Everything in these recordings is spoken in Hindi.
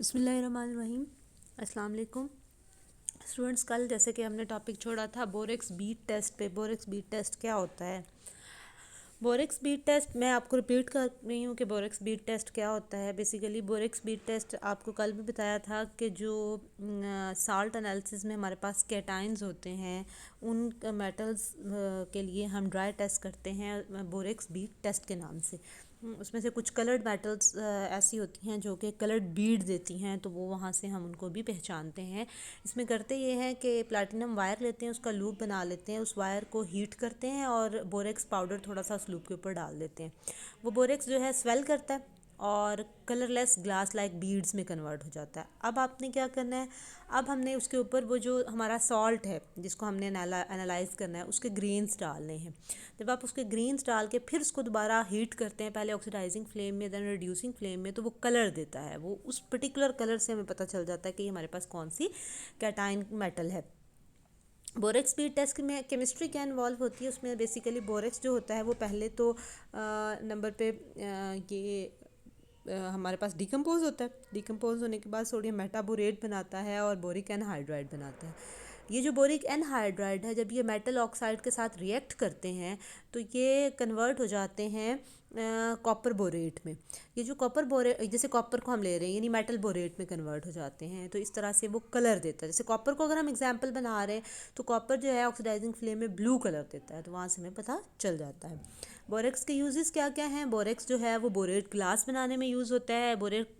बिस्मिल्लाहिर्रहमानिर्रहीम। अस्सलाम वालेकुम स्टूडेंट्स। कल जैसे कि हमने टॉपिक छोड़ा था बोरेक्स बीट टेस्ट पे। बोरेक्स बीट टेस्ट क्या होता है? बोरेक्स बीट टेस्ट मैं आपको रिपीट कर रही हूँ कि बोरेक्स बीट टेस्ट क्या होता है। बेसिकली बोरेक्स बीट टेस्ट आपको कल भी बताया था कि जो साल्ट एनालिसिस में हमारे पास कैटाइंस होते हैं उन मेटल्स के लिए हम ड्राई टेस्ट करते हैं बोरेक्स बीट टेस्ट के नाम से। उसमें से कुछ कलर्ड मेटल्स ऐसी होती हैं जो कि कलर्ड बीड देती हैं, तो वो वहाँ से हम उनको भी पहचानते हैं। इसमें करते ये हैं कि प्लैटिनम वायर लेते हैं, उसका लूप बना लेते हैं, उस वायर को हीट करते हैं और बोरेक्स पाउडर थोड़ा सा उस लूप के ऊपर डाल देते हैं। वो बोरेक्स जो है स्वेल करता है और कलरलेस ग्लास लाइक बीड्स में कन्वर्ट हो जाता है। अब आपने क्या करना है, अब हमने उसके ऊपर वो जो हमारा सॉल्ट है जिसको हमने एनालाइज करना है उसके ग्रेन्स डालने हैं। जब आप उसके ग्रेन्स डाल के फिर उसको दोबारा हीट करते हैं, पहले ऑक्सीडाइजिंग फ्लेम में देन रिड्यूसिंग फ्लेम में, तो वो कलर देता है। वो उस पर्टिकुलर कलर से हमें पता चल जाता है कि हमारे पास कौन सी कैटाइन मेटल है। बोरेक्स बीट टेस्ट में केमिस्ट्री क्या इन्वॉल्व होती है, उसमें बेसिकली बोरेक्स जो होता है वो पहले तो नंबर पे ये हमारे पास डिकम्पोज होता है। डिकम्पोज होने के बाद सोडियम मेटाबोरेट बनाता है और बोरिक एनहाइड्राइड बनाता है। ये जो बोरिक एनहाइड्राइड है, जब ये मेटल ऑक्साइड के साथ रिएक्ट करते हैं तो ये कन्वर्ट हो जाते हैं कॉपर बोरेट में। ये जो कॉपर बोरेट, जैसे कॉपर को हम ले रहे हैं यानी मेटल बोरेट में कन्वर्ट हो जाते हैं, तो इस तरह से वो कलर देता है। जैसे कॉपर को अगर हम एग्जांपल बना रहे हैं तो कॉपर जो है ऑक्सीडाइजिंग फ्लेम में ब्लू कलर देता है, तो वहाँ से हमें पता चल जाता है। बोरेक्स के यूजेस क्या क्या हैं? बोरेक्स जो है वो बोरेट ग्लास बनाने में यूज़ होता है। बोरेट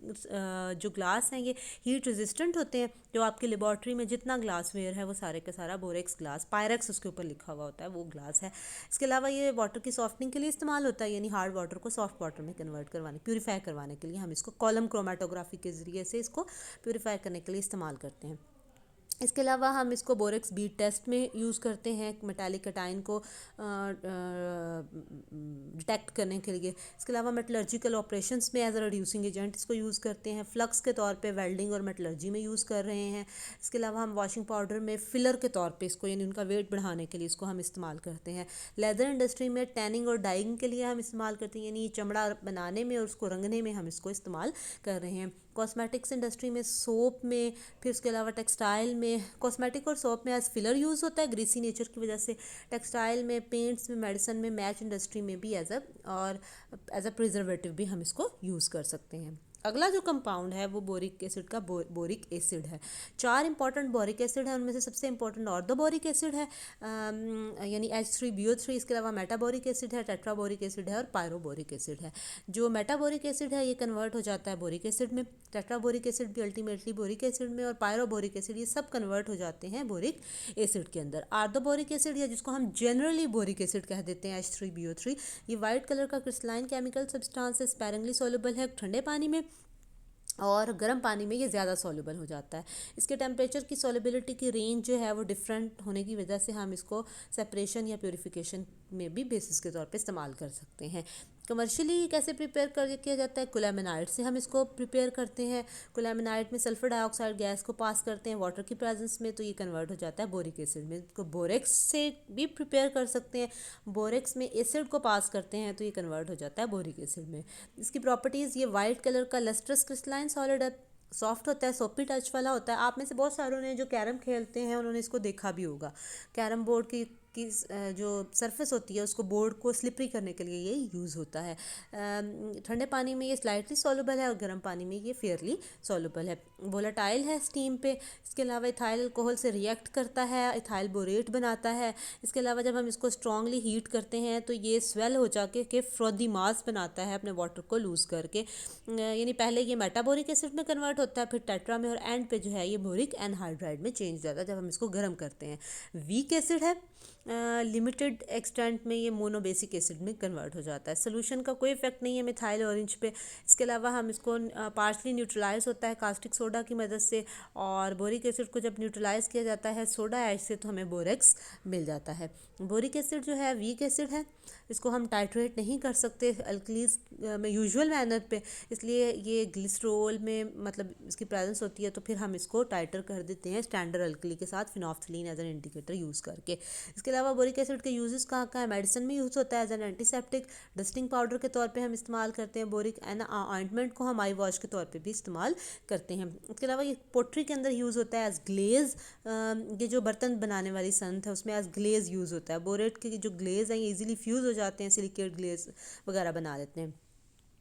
जो ग्लास हैं ये हीट रेजिस्टेंट होते हैं। जो आपकी लेबॉर्ट्री में जितना ग्लास वेयर है वो सारे का सारा बोरेक्स ग्लास, पायरेक्स उसके ऊपर लिखा हुआ होता है, वो ग्लास है। इसके अलावा ये वाटर की सॉफ्टनिंग के लिए इस्तेमाल होता है, यानी हार्ड वाटर को सॉफ्ट वाटर में कन्वर्ट करवाने, प्यूरीफाई करवाने के लिए हम इसको कॉलम क्रोमेटोग्राफी के ज़रिए से इसको प्यूरीफाई करने के लिए इस्तेमाल करते हैं। इसके अलावा हम इसको बोरेक्स बीट टेस्ट में यूज़ करते हैं मेटालिक कैटाइन को डिटेक्ट करने के लिए। इसके अलावा मेटलर्जिकल ऑपरेशंस में एज अ रिड्यूसिंग एजेंट इसको यूज़ करते हैं। फ्लक्स के तौर पे वेल्डिंग और मेटलर्जी में यूज़ कर रहे हैं। इसके अलावा हम वॉशिंग पाउडर में फिलर के तौर पे इसको, यानी उनका वेट बढ़ाने के लिए इसको हम इस्तेमाल करते हैं। लेदर इंडस्ट्री में टैनिंग और डाइंग के लिए हम इस्तेमाल करते हैं, यानी चमड़ा बनाने में और उसको रंगने में हम इसको इस्तेमाल कर रहे हैं। कॉस्मेटिक्स इंडस्ट्री में, सोप में, फिर उसके अलावा टेक्सटाइल में, कॉस्मेटिक और सोप में एज फिलर यूज़ होता है ग्रीसी नेचर की वजह से। टेक्सटाइल में, पेंट्स में, मेडिसन में, मैच इंडस्ट्री में भी एज अ प्रिजर्वेटिव भी हम इसको यूज़ कर सकते हैं। अगला जो कंपाउंड है वो बोरिक एसिड का बोरिक एसिड है। 4 इंपॉर्टेंट बोरिक एसिड है, उनमें से सबसे इंपॉर्टेंट ऑर्थोबोरिक एसिड है, यानी H3BO3। इसके अलावा मेटाबोरिक एसिड है, टेट्राबोरिक एसिड है और पायरोबोरिक एसिड है। जो मेटाबोरिक एसिड है ये कन्वर्ट हो जाता है बोरिक एसिड में, टेट्राबोरिक एसिड भी अल्टीमेटली बोरिक एसिड में, और पायरोबोरिक एसिड, ये सब कन्वर्ट हो जाते हैं बोरिक एसिड के अंदर। आर्थोबोरिक एसिड, या जिसको हम जनरली बोरिक एसिड कह देते हैं, H3BO3, ये वाइट कलर का क्रिस्टलाइन केमिकल सब्सटेंस है, स्पैरेंगली सॉल्युबल है ठंडे पानी में, और गर्म पानी में ये ज़्यादा सॉल्युबल हो जाता है। इसके टेम्परेचर की सॉल्युबिलिटी की रेंज जो है वो डिफरेंट होने की वजह से हम इसको सेपरेशन या प्योरीफिकेशन में भी बेसिस के तौर पे इस्तेमाल कर सकते हैं। कमर्शियली कैसे प्रिपेयर कर किया जाता है? कुलैमिनाइड से हम इसको प्रिपेयर करते हैं। कुलैमिनाइड में सल्फर डाइऑक्साइड गैस को पास करते हैं वाटर की प्रेजेंस में, तो ये कन्वर्ट हो जाता है बोरिक एसिड में। इसको बोरेक्स से भी प्रिपेयर कर सकते हैं। बोरेक्स में एसिड को पास करते हैं तो ये कन्वर्ट हो जाता है बोरिक एसिड में। इसकी प्रॉपर्टीज़, ये वाइट कलर का लस्ट्रस क्रिस्टलाइन सॉलिड है, सॉफ्ट होता है, सोपी टच वाला होता है। आप में से बहुत सारों ने जो कैरम खेलते हैं उन्होंने इसको देखा भी होगा। कैरम बोर्ड की जो सरफेस होती है उसको, बोर्ड को स्लिपरी करने के लिए ये यूज़ होता है। ठंडे पानी में ये स्लाइटली सॉल्युबल है और गर्म पानी में ये फेयरली सॉल्युबल है। वोलेटाइल है स्टीम पे। इसके अलावा इथाइल अल्कोहल से रिएक्ट करता है, इथाइल बोरेट बनाता है। इसके अलावा जब हम इसको स्ट्रांगली हीट करते हैं तो ये स्वेल हो जाके के फ्रोदी मास बनाता है अपने वाटर को लूज़ करके। यानी पहले ये मेटाबोरिक एसिड में कन्वर्ट होता है, फिर टेट्रा में, और एंड पे जो है ये बोरिक एनहाइड्राइड में चेंज हो जाता है जब हम इसको गर्म करते हैं। वीक एसिड है, लिमिटेड एक्सटेंट में ये मोनोबेसिक एसिड में कन्वर्ट हो जाता है। सोल्यूशन का कोई इफेक्ट नहीं है मिथाइल ऑरेंज पे। इसके अलावा हम इसको पार्शली न्यूट्रलाइज होता है कास्टिक सोडा की मदद से, और बोरिक एसिड को जब न्यूट्रलाइज किया जाता है सोडा ऐश से तो हमें बोरेक्स मिल जाता है। बोरिक एसिड जो है वीक एसिड है, इसको हम टाइट्रेट नहीं कर सकते अल्कलीज में यूजुअल मैनर पे, इसलिए ये ग्लिसरॉल में मतलब इसकी प्रेजेंस होती है, तो फिर हम इसको टाइटर कर देते हैं स्टैंडर्ड अल्कली के साथ phenolphthalein as an indicator use करके। इसके इसके अलावा बोरिक एसिड के यूजेस कहाँ कहाँ है, मेडिसिन में यूज़ होता है as an antiseptic, dusting powder के तौर पे हम इस्तेमाल करते हैं बोरिक, एंड ऑइंटमेंट को हम आई वॉश के तौर पे भी इस्तेमाल करते हैं। इसके अलावा ये पोट्री के अंदर यूज़ होता है एज ग्लेज, ये जो बर्तन बनाने वाली संथ है उसमें एज ग्लेज यूज़ होता है। बोरेट के जो ग्लेज हैं ये इजीली फ्यूज़ हो जाते हैं, सिलिकेट ग्लेज वगैरह बना देते हैं।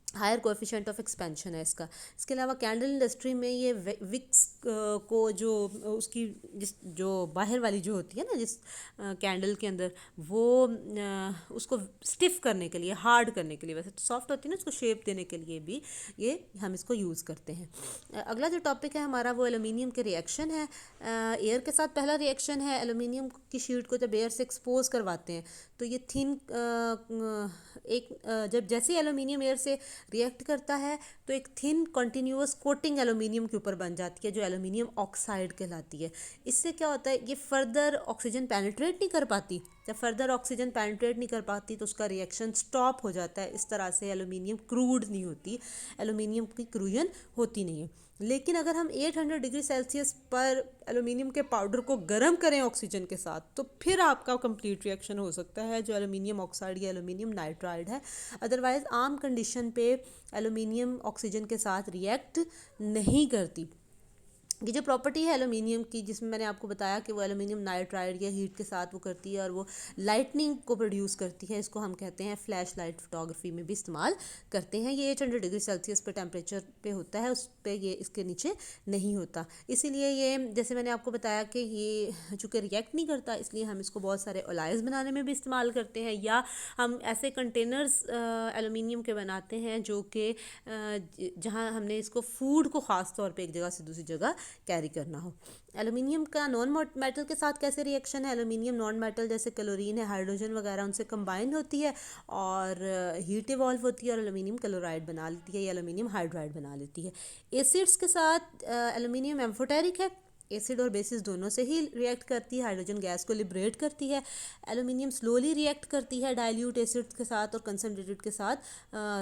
हायर कोएफिशिएंट ऑफ एक्सपेंशन है इसका। इसके अलावा कैंडल इंडस्ट्री में ये विक्स को जो उसकी जिस जो बाहर वाली जो होती है ना जिस कैंडल के अंदर, वो उसको स्टिफ करने के लिए, हार्ड करने के लिए, वैसे तो सॉफ्ट होती है ना, उसको शेप देने के लिए भी ये हम इसको यूज़ करते हैं। अगला जो टॉपिक है हमारा वो एलुमिनियम के रिएक्शन है। एयर के साथ पहला रिएक्शन है, एलुमिनियम की शीट को जब एयर से एक्सपोज करवाते हैं तो ये थिन जब जैसे एलुमिनियम एयर से रिएक्ट करता है तो एक थिन कॉन्टीन्यूअस कोटिंग एलुमिनियम के ऊपर बन जाती है जो एलुमिनियम ऑक्साइड कहलाती है। इससे क्या होता है, ये फर्दर ऑक्सीजन पेनिट्रेट नहीं कर पाती। जब फर्दर ऑक्सीजन पेनिट्रेट नहीं कर पाती तो उसका रिएक्शन स्टॉप हो जाता है। इस तरह से एलुमिनियम क्रूड नहीं होती, एलुमिनियम की क्रूजन होती नहीं है। लेकिन अगर हम 800 डिग्री सेल्सियस पर एलुमिनियम के पाउडर को गर्म करें ऑक्सीजन के साथ तो फिर आपका कंप्लीट रिएक्शन हो सकता है जो एलुमिनियम ऑक्साइड या एलुमिनियम नाइट्राइड है। अदरवाइज़ आम कंडीशन पे एलुमिनियम ऑक्सीजन के साथ रिएक्ट नहीं करती। ये जो प्रॉपर्टी है एलुमिनियम की, जिसमें मैंने आपको बताया कि वो एलुमिनियम नाइट्राइड या हीट के साथ वो करती है और वो लाइटनिंग को प्रोड्यूस करती है, इसको हम कहते हैं फ्लैश लाइट फोटोग्राफी में भी इस्तेमाल करते हैं। ये 800 डिग्री सेल्सियस पे टेम्परेचर पे होता है, उस पे ये इसके नीचे नहीं होता। इसीलिए ये जैसे मैंने आपको बताया कि ये चूँकि रिएक्ट नहीं करता इसलिए हम इसको बहुत सारे ओलाइज बनाने में भी इस्तेमाल करते हैं, या हम ऐसे कंटेनर्स एलुमिनियम के बनाते हैं जो कि जहाँ हमने इसको फूड को ख़ास तौर पे एक जगह से दूसरी जगह कैरी करना हो। एलुमिनियम का नॉन मेटल के साथ कैसे रिएक्शन है, एलुमिनियम नॉन मेटल जैसे क्लोरीन है, हाइड्रोजन वगैरह उनसे कंबाइन होती है और हीट इवॉल्व होती है और एलुमिनियम क्लोराइड बना लेती है या एलुमिनियम हाइड्राइड बना लेती है। एसिड्स के साथ एलुमिनियम एम्फोटेरिक है, एसिड और बेसिस दोनों से ही रिएक्ट करती है, हाइड्रोजन गैस को लिबरेट करती है। एलुमिनियम स्लोली रिएक्ट करती है डाइल्यूट एसिड के साथ और कंसनट्रेटेड के साथ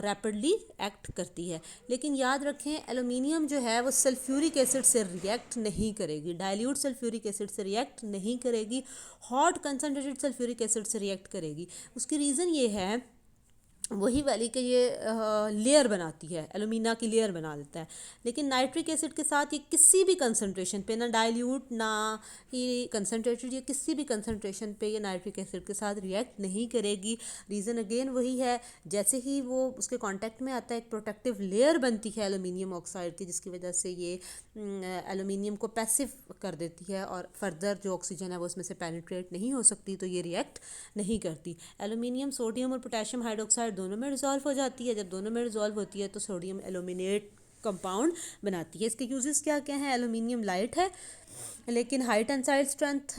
रैपिडली एक्ट करती है। लेकिन याद रखें एलुमिनियम जो है वो सल्फ्यूरिक एसिड से रिएक्ट नहीं करेगी, डाइल्यूट सल्फ्यूरिक एसिड से रिएक्ट नहीं करेगी, हॉट कंसनट्रेटेड सल्फ्यूरिक एसिड से रिएक्ट करेगी। उसकी रीज़न ये है वही वाली कि ये लेयर बनाती है, एलुमिना की लेयर बना देता है। लेकिन नाइट्रिक एसिड के साथ ये किसी भी कंसनट्रेशन पे, ना डाइल्यूट ना ही कंसनट्रेटेड, ये किसी भी कंसनट्रेशन पे ये नाइट्रिक एसिड के साथ रिएक्ट नहीं करेगी। रीज़न अगेन वही है, जैसे ही वो उसके कांटेक्ट में आता है एक प्रोटेक्टिव लेयर बनती है एलुमिनियम ऑक्साइड की, जिसकी वजह से ये एलुमिनियम को पैसिव कर देती है और फर्दर जो ऑक्सीजन है वो उसमें से पेनिट्रेट नहीं हो सकती, तो ये रिएक्ट नहीं करती। एलुमिनियम सोडियम और पोटेशियम हाइड्रोक्साइड दोनों में रिजॉल्व हो जाती है। जब दोनों में रिजॉल्व होती है तो सोडियम एल्यूमिनेट कंपाउंड बनाती है। इसके यूजेस क्या क्या हैं, एलुमिनियम लाइट है लेकिन हाई टेंसाइल स्ट्रेंथ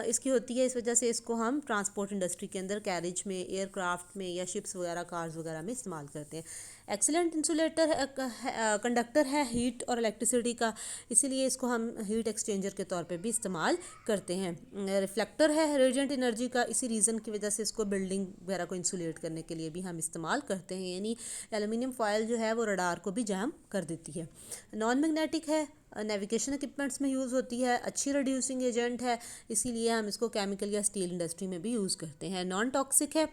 इसकी होती है, इस वजह से इसको हम ट्रांसपोर्ट इंडस्ट्री के अंदर कैरेज में, एयरक्राफ्ट में या शिप्स वगैरह, कार्स वगैरह में इस्तेमाल करते हैं। एक्सीलेंट इंसुलेटर कंडक्टर है हीट और इलेक्ट्रिसिटी का, इसीलिए इसको हम हीट एक्सचेंजर के तौर पे भी इस्तेमाल करते हैं। रिफ्लेक्टर है रेडिएंट एनर्जी का, इसी रीज़न की वजह से इसको बिल्डिंग वगैरह को इंसुलेट करने के लिए भी हम इस्तेमाल करते हैं, यानी एल्यूमिनियम फॉयल जो है वो रडार को भी जैम कर देती है। नॉन मैग्नेटिक है, नेविगेशन इक्विपमेंट्स में यूज़ होती है, अच्छी रिड्यूसिंग एजेंट है, इसीलिए हम इसको केमिकल या स्टील इंडस्ट्री में भी यूज़ करते हैं। नॉन टॉक्सिक है,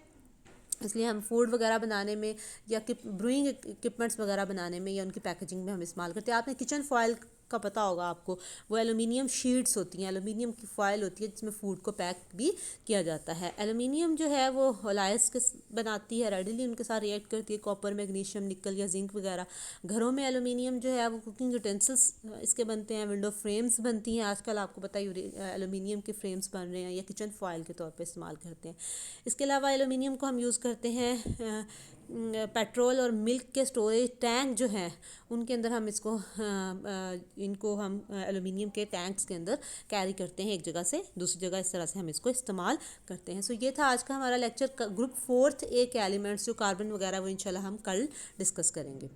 इसलिए हम फूड वगैरह बनाने में या ब्रूइंग इक्विपमेंट्स वगैरह बनाने में या उनकी पैकेजिंग में हम इस्तेमाल करते हैं। आपने किचन फॉयल का पता होगा आपको, वो एलुमिनियम शीट्स होती हैं, एलुमिनियम की फॉयल होती है जिसमें फूड को पैक भी किया जाता है। एलुमिनियम जो है वो होलाइस के बनाती है, रेडिली उनके साथ रिएक्ट करती है, कॉपर, मैग्नीशियम, निकल या जिंक वगैरह। घरों में एलुमिनियम जो है वो कुकिंग यूटेंसिल्स इसके बनते हैं, विंडो फ्रेम्स बनती हैं, आजकल आपको पता है एलुमिनियम के फ्रेम्स बन रहे हैं, या किचन फॉयल के तौर पर इस्तेमाल करते हैं। इसके अलावा एलुमिनियम को हम यूज़ करते हैं पेट्रोल और मिल्क के स्टोरेज टैंक जो हैं उनके अंदर हम इनको हम एलुमिनियम के टैंक्स के अंदर कैरी करते हैं एक जगह से दूसरी जगह, इस तरह से हम इसको इस्तेमाल करते हैं। सो ये था आज का हमारा लेक्चर ग्रुप 4 ए के एलिमेंट्स जो कार्बन वगैरह, वो इंशाल्लाह हम कल डिस्कस करेंगे।